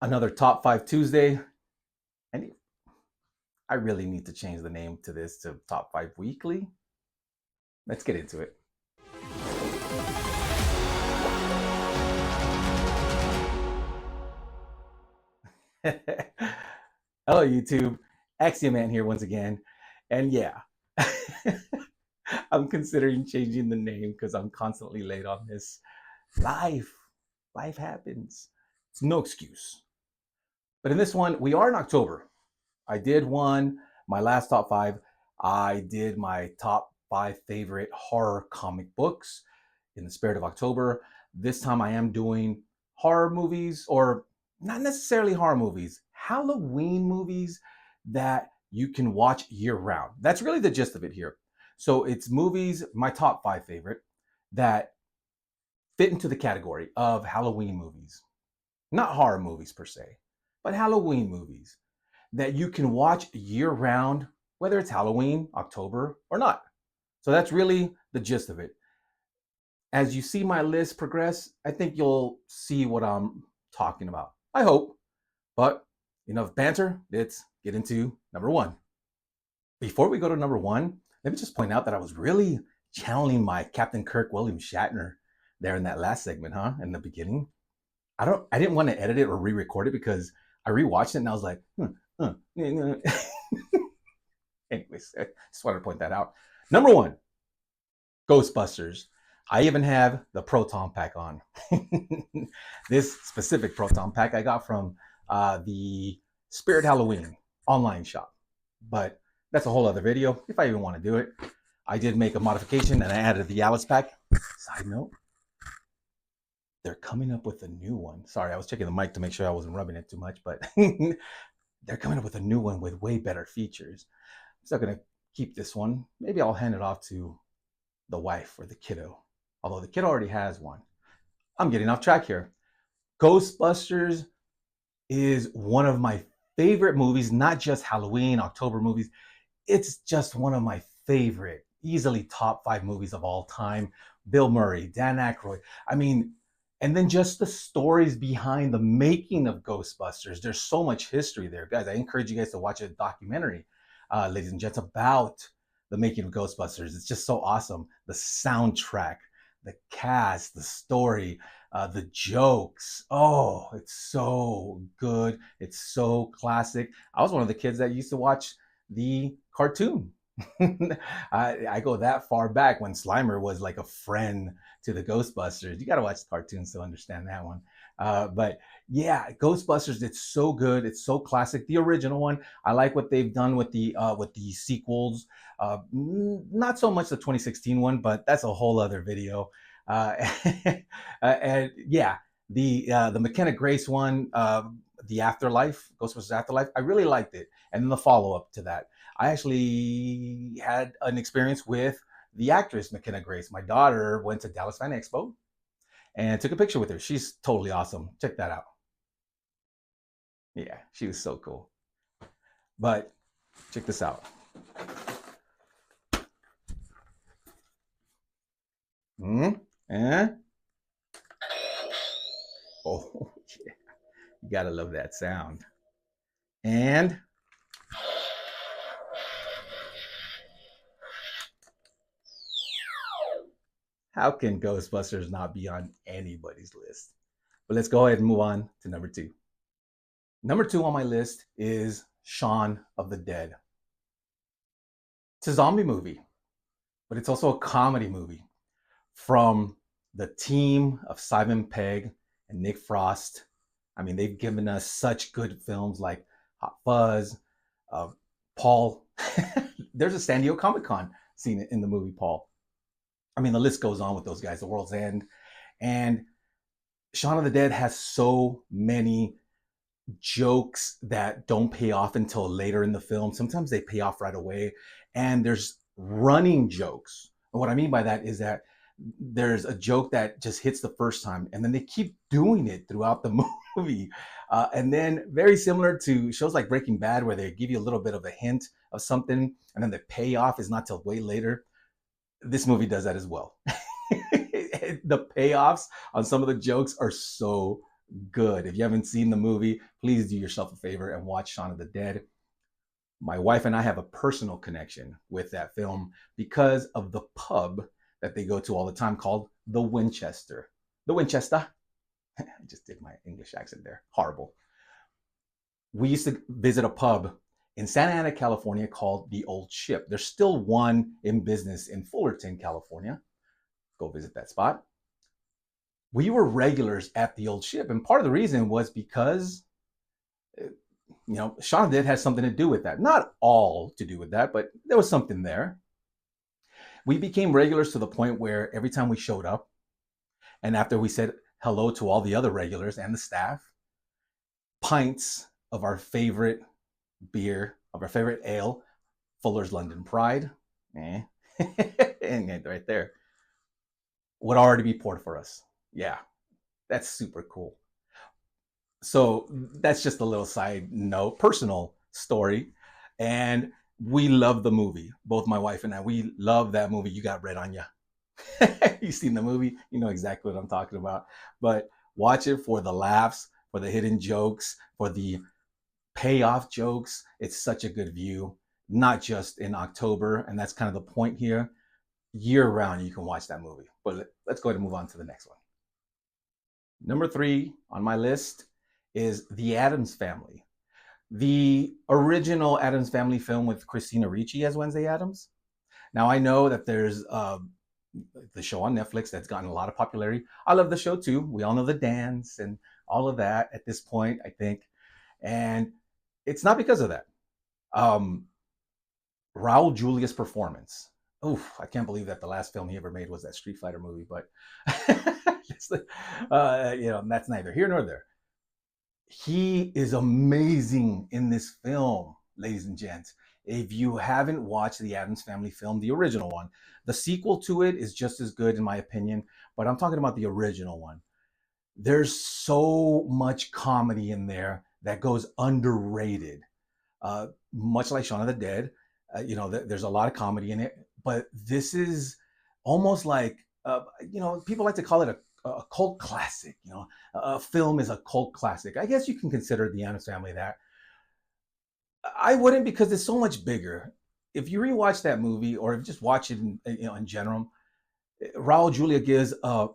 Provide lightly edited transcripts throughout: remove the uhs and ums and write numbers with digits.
Another Top 5 Tuesday. And I really need to change the name to this to Top 5 Weekly. Let's get into it. Hello, YouTube. Axiom Man here once again. And yeah, I'm considering changing the name because I'm constantly late on this. Life, life happens. It's no excuse. But in this one, we are in October. I did my last top five. I did my top five favorite horror comic books in the spirit of October. This time I am doing horror movies, or not necessarily horror movies, Halloween movies that you can watch year round. That's really the gist of it here. So it's movies, my top five favorite, that fit into the category of Halloween movies. Not horror movies per se, but Halloween movies that you can watch year round, whether it's Halloween, October, or not. So that's really the gist of it. As you see my list progress, I think you'll see what I'm talking about. I hope. But enough banter. Let's get into number one. Before we go to number one, let me just point out that I was really channeling my Captain Kirk William Shatner there in that last segment, in the beginning. I didn't want to edit it or re-record it because I rewatched it and I was like, anyways, I just wanted to point that out. Number one, Ghostbusters. I even have the Proton Pack on. This specific Proton Pack I got from the Spirit Halloween online shop. But that's a whole other video if I even want to do it. I did make a modification and I added the Alice Pack. Side note, they're coming up with a new one. Sorry, I was checking the mic to make sure I wasn't rubbing it too much, but they're coming up with a new one with way better features. I'm still going to keep this one. Maybe I'll hand it off to the wife or the kiddo, although the kid already has one. I'm getting off track here. Ghostbusters is one of my favorite movies, not just Halloween, October movies. It's just one of my favorite, easily top five movies of all time. Bill Murray, Dan Aykroyd. I mean, and then just the stories behind the making of Ghostbusters. There's so much history there. Guys, I encourage you guys to watch a documentary, ladies and gents, about the making of Ghostbusters. It's just so awesome. The soundtrack, the cast, the story, the jokes. Oh, it's so good. It's so classic. I was one of the kids that used to watch the cartoon. I go that far back when Slimer was like a friend to the Ghostbusters. You got to watch the cartoons to understand that one. But yeah, Ghostbusters, it's so good. It's so classic. The original one, I like what they've done with the sequels. Not so much the 2016 one, but that's a whole other video. And yeah, the McKenna Grace one, the Afterlife, Ghostbusters Afterlife, I really liked it. And then the follow up to that, I actually had an experience with the actress McKenna Grace. My daughter went to Dallas Fan Expo and took a picture with her. She's totally awesome. Check that out. Yeah, she was so cool. But check this out. Eh? Oh, yeah. You gotta love that sound. And how can Ghostbusters not be on anybody's list? But let's go ahead and move on to number two. Number two on my list is Shaun of the Dead. It's a zombie movie, but it's also a comedy movie from the team of Simon Pegg and Nick Frost. I mean, they've given us such good films like Hot Fuzz, Paul. There's a San Diego Comic Con scene in the movie Paul. I mean, the list goes on with those guys, The World's End. And Shaun of the Dead has so many jokes that don't pay off until later in the film. Sometimes they pay off right away. And there's running jokes. And what I mean by that is that there's a joke that just hits the first time and then they keep doing it throughout the movie. And then very similar to shows like Breaking Bad, where they give you a little bit of a hint of something and then the payoff is not till way later. This movie does that as well. The payoffs on some of the jokes are so good. If you haven't seen the movie, please do yourself a favor and watch Shaun of the Dead. My wife and I have a personal connection with that film because of the pub that they go to all the time called the Winchester. The Winchester. I just did my English accent there. Horrible. We used to visit a pub in Santa Ana, California called the Old Ship. There's still one in business in Fullerton, California. Go visit that spot. We were regulars at the Old Ship, and part of the reason was because Shaun of the Dead has something to do with that. Not all to do with that, but there was something there. We became regulars to the point where every time we showed up, and after we said hello to all the other regulars and the staff, pints of our favorite beer, of our favorite ale, Fuller's London Pride, and right there, would already be poured for us. Yeah, that's super cool. So that's just a little side note, personal story. And we love the movie, both my wife and I. We love that movie. You Got Red on Ya. You've seen the movie, you know exactly what I'm talking about. But watch it for the laughs, for the hidden jokes, for the payoff jokes. It's such a good view, not just in October. And that's kind of the point here. Year round, you can watch that movie. But let's go ahead and move on to the next one. Number 3 on my list is The Addams Family. The original Addams Family film with Christina Ricci as Wednesday Addams. Now, I know that there's the show on Netflix that's gotten a lot of popularity. I love the show too. We all know the dance and all of that at this point, I think. And it's not because of that. Raul Julia's performance. Oof, I can't believe that the last film he ever made was that Street Fighter movie, but that's neither here nor there. He is amazing in this film, ladies and gents. If you haven't watched the Addams Family film, the original one, the sequel to it is just as good in my opinion, but I'm talking about the original one. There's so much comedy in there that goes underrated. Much like Shaun of the Dead, there's a lot of comedy in it, but this is almost like, people like to call it a cult classic. A film is a cult classic. I guess you can consider The Addams Family that. I wouldn't, because it's so much bigger. If you rewatch that movie or just watch it in general, Raul Julia gives a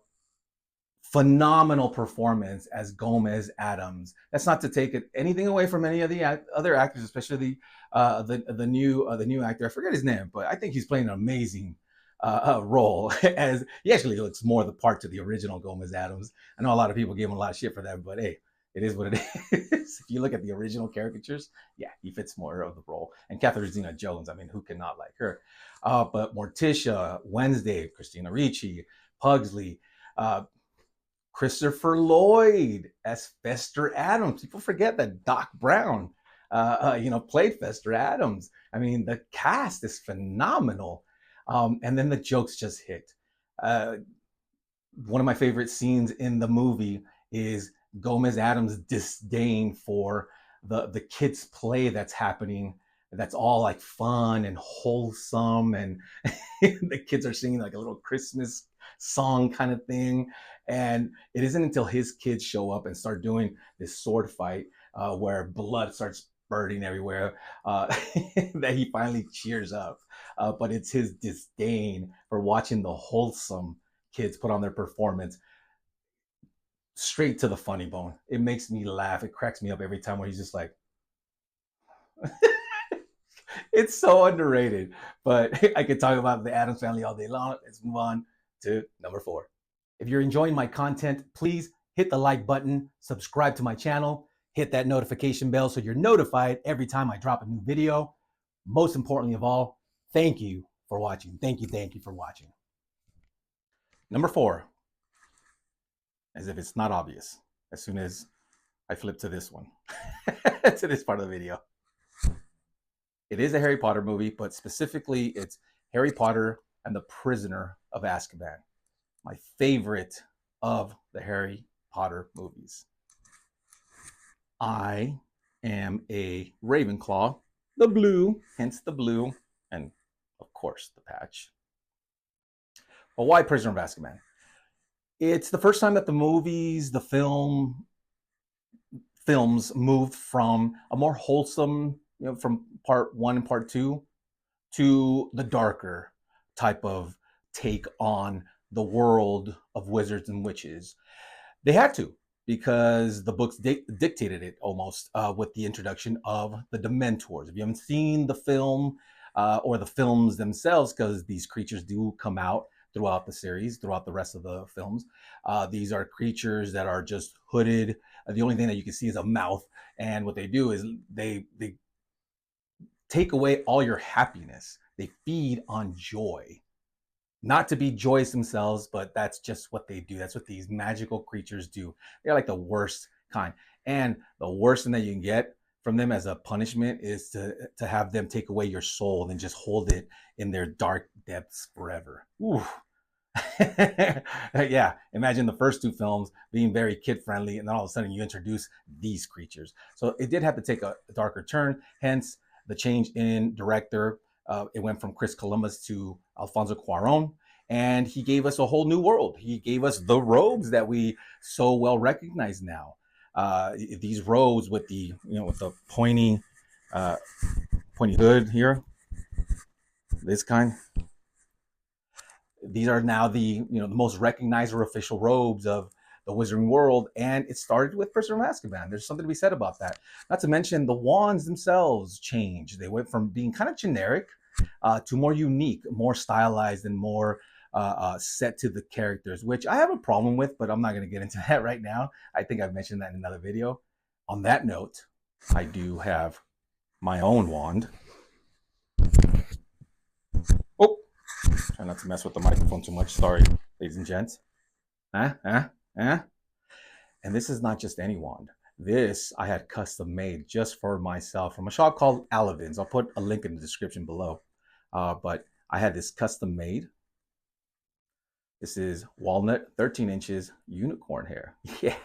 phenomenal performance as Gomez Addams. That's not to take anything away from any of the other actors, especially the new actor. I forget his name, but I think he's playing an amazing role. As he actually looks more the part to the original Gomez Addams. I know a lot of people gave him a lot of shit for that, but hey, it is what it is. If you look at the original caricatures, yeah, he fits more of the role. And Catherine Zeta-Jones, I mean, who cannot like her? But Morticia, Wednesday, Christina Ricci, Pugsley, Christopher Lloyd as Fester Addams. People forget that Doc Brown, played Fester Addams. I mean, the cast is phenomenal. And then the jokes just hit. One of my favorite scenes in the movie is Gomez Addams' disdain for the kids' play that's happening. That's all like fun and wholesome, and the kids are singing like a little Christmas song kind of thing. And it isn't until his kids show up and start doing this sword fight where blood starts spurting everywhere that he finally cheers up. But it's his disdain for watching the wholesome kids put on their performance straight to the funny bone. It makes me laugh. It cracks me up every time where he's just like, it's so underrated. But I could talk about the Addams Family all day long. Let's move on to number 4. If you're enjoying my content, please hit the like button, subscribe to my channel, hit that notification bell so you're notified every time I drop a new video. Most importantly of all, thank you for watching. Thank you for watching. Number 4, as if it's not obvious, as soon as I flip to this one, to this part of the video. It is a Harry Potter movie, but specifically it's Harry Potter and the Prisoner of Azkaban. My favorite of the Harry Potter movies. I am a Ravenclaw, the blue, hence the blue, and of course the patch. But why Prisoner of Azkaban? It's the first time that the movies, the film, films moved from a more wholesome, from part one and part two, to the darker type of take on the world of wizards and witches. They had to, because the books dictated it almost, with the introduction of the Dementors. If you haven't seen the film, or the films themselves, because these creatures do come out throughout the series, throughout the rest of the films, these are creatures that are just hooded. The only thing that you can see is a mouth, and what they do is they take away all your happiness. They feed on joy. Not to be joyous themselves, but that's just what they do. That's what these magical creatures do. They're like the worst kind. And the worst thing that you can get from them as a punishment is to have them take away your soul and just hold it in their dark depths forever. Ooh. Yeah, imagine the first two films being very kid friendly, and then all of a sudden you introduce these creatures. So it did have to take a darker turn, hence the change in director. It went from Chris Columbus to Alfonso Cuaron, and he gave us a whole new world. He gave us the robes that we so well recognize now. These robes with the, with the uh, pointy hood here, this kind. These are now the most recognized or official robes of the wizarding world, and it started with Prisoner of Azkaban. There's something to be said about that. Not to mention the wands themselves changed. They went from being kind of generic, to more unique, more stylized, and more set to the characters, which I have a problem with, but I'm not going to get into that right now. I think I've mentioned that in another video. On that note, I do have my own wand. Oh, try not to mess with the microphone too much. Sorry, ladies and gents. And this is not just any wand. This I had custom made just for myself from a shop called Alevins. I'll put a link in the description below. But I had this custom made. This is walnut, 13 inches, unicorn hair. Yeah.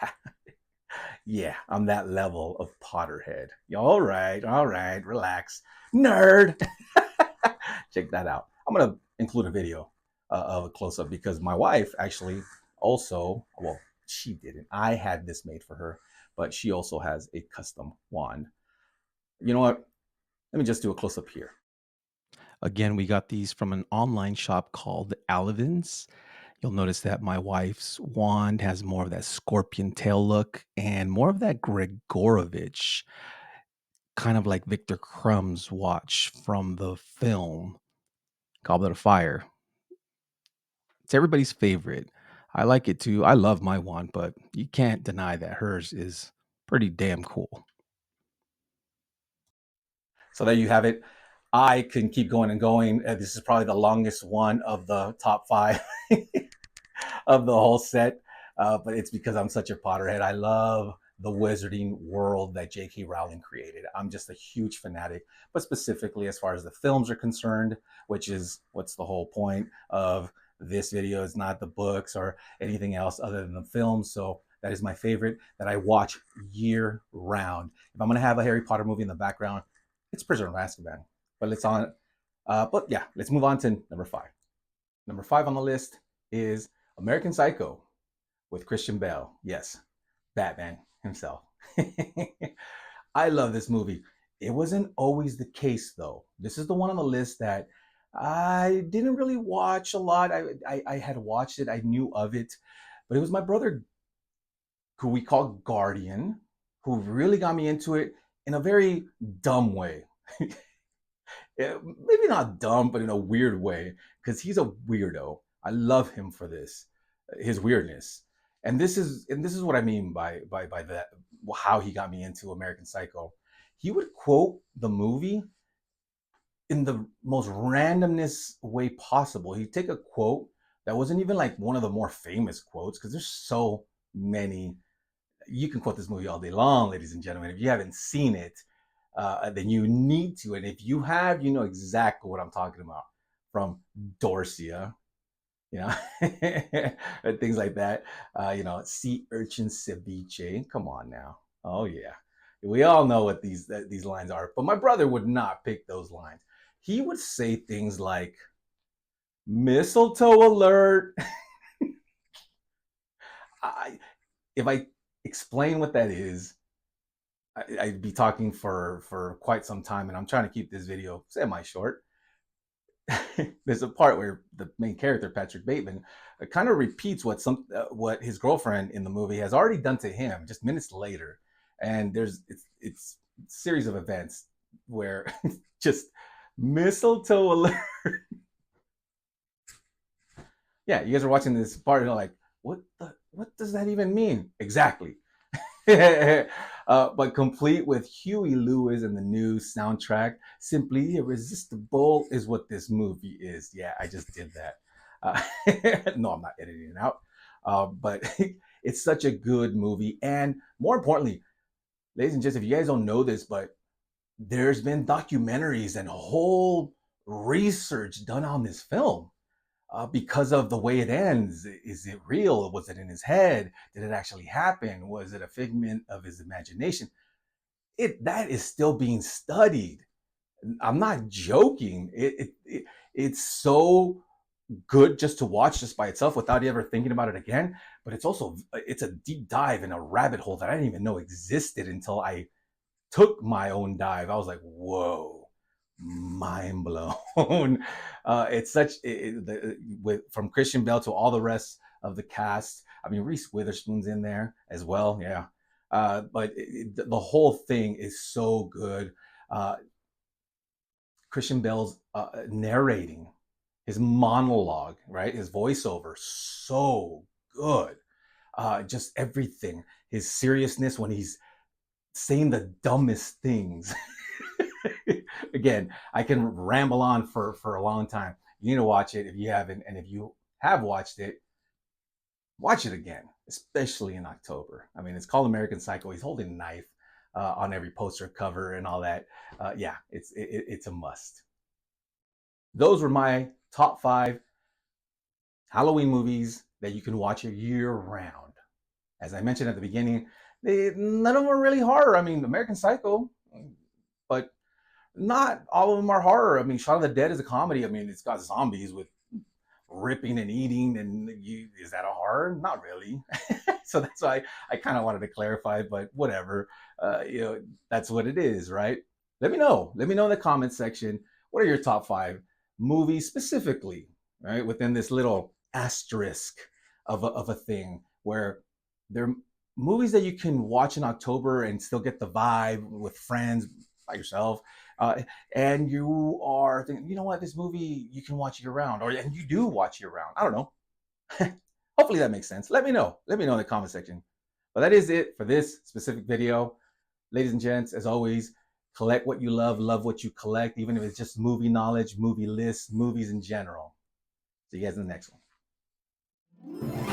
Yeah, I'm that level of Potterhead. All right, relax. Nerd. Check that out. I'm going to include a video of a close up, because my wife actually also, well, she didn't. I had this made for her, but she also has a custom wand. You know what? Let me just do a close up here. Again, we got these from an online shop called Alevins. You'll notice that my wife's wand has more of that scorpion tail look and more of that Gregorovich, kind of like Victor Crumb's watch from the film Goblet of Fire. It's everybody's favorite. I like it too. I love my wand, but you can't deny that hers is pretty damn cool. So there you have it. I can keep going and going. This is probably the longest one of the top 5 of the whole set, but it's because I'm such a Potterhead. I love the wizarding world that J.K. Rowling created. I'm just a huge fanatic, but specifically as far as the films are concerned, which is what's the whole point of this video. Is not the books or anything else other than the films. So that is my favorite that I watch year round. If I'm going to have a Harry Potter movie in the background, it's Prisoner of Azkaban. But let's move on to number 5. Number 5 on the list is American Psycho with Christian Bale. Yes, Batman himself. I love this movie. It wasn't always the case, though. This is the one on the list that I didn't really watch a lot. I had watched it, I knew of it, but it was my brother, who we call Guardian, who really got me into it in a very dumb way. Maybe not dumb, but in a weird way, because he's a weirdo. I love him for this, his weirdness, and this is what I mean by that. How he got me into American Psycho. He would quote the movie in the most randomness way possible. He'd take a quote that wasn't even like one of the more famous quotes, because there's so many. You can quote this movie all day long, ladies and gentlemen. If you haven't seen it, then you need to. And if you have, you know exactly what I'm talking about. From Dorsia, you know, and things like that. Sea urchin ceviche. Come on now. Oh yeah, we all know what these lines are. But my brother would not pick those lines. He would say things like mistletoe alert. If I explain what that is, I'd be talking for quite some time, and I'm trying to keep this video semi short. There's a part where the main character, Patrick Bateman, kind of repeats what his girlfriend in the movie has already done to him just minutes later, and it's a series of events where just mistletoe alert. Yeah, you guys are watching this part and you're like, what does that even mean exactly? But complete with Huey Lewis and the new soundtrack, Simply Irresistible is what this movie is. Yeah, I just did that. No, I'm not editing it out. But it's such a good movie. And more importantly, ladies and gents, if you guys don't know this, but there's been documentaries and whole research done on this film because of the way it ends. Is it real? Was it in his head? Did it actually happen? Was it a figment of his imagination? That is still being studied. I'm not joking. It's so good just to watch just by itself without ever thinking about it again. But it's a deep dive in a rabbit hole that I didn't even know existed until I took my own dive. I was like, whoa, mind blown. It's such from Christian Bale to all the rest of the cast. I mean, Reese Witherspoon's in there as well. Yeah. But the whole thing is so good. Christian Bale's narrating his monologue, right? His voiceover, so good. Just everything. His seriousness when he's saying the dumbest things. Again, I can ramble on for a long time. You need to watch it if you haven't, and if you have watched it, watch it again, especially in October. I mean, it's called American Psycho. He's holding a knife on every poster cover and all that. Yeah, it's a must. Those were my top 5 Halloween movies that you can watch year round. As I mentioned at the beginning, none of them are really horror. I mean, American Psycho, but not all of them are horror. I mean, Shaun of the Dead is a comedy. I mean, it's got zombies with ripping and eating, and is that a horror? Not really. So that's why I kind of wanted to clarify, but whatever. That's what it is, right? Let me know. Let me know in the comments section. What are your top 5 movies specifically, right? Within this little asterisk of a thing where they're movies that you can watch in October and still get the vibe with friends, by yourself, and you are thinking, you know what, this movie you can watch year round, and you do watch year round. I don't know. Hopefully that makes sense. Let me know. Let me know in the comment section. But that is it for this specific video. Ladies and gents, as always, collect what you love what you collect, even if it's just movie knowledge, movie lists, movies in general. See you guys in the next one.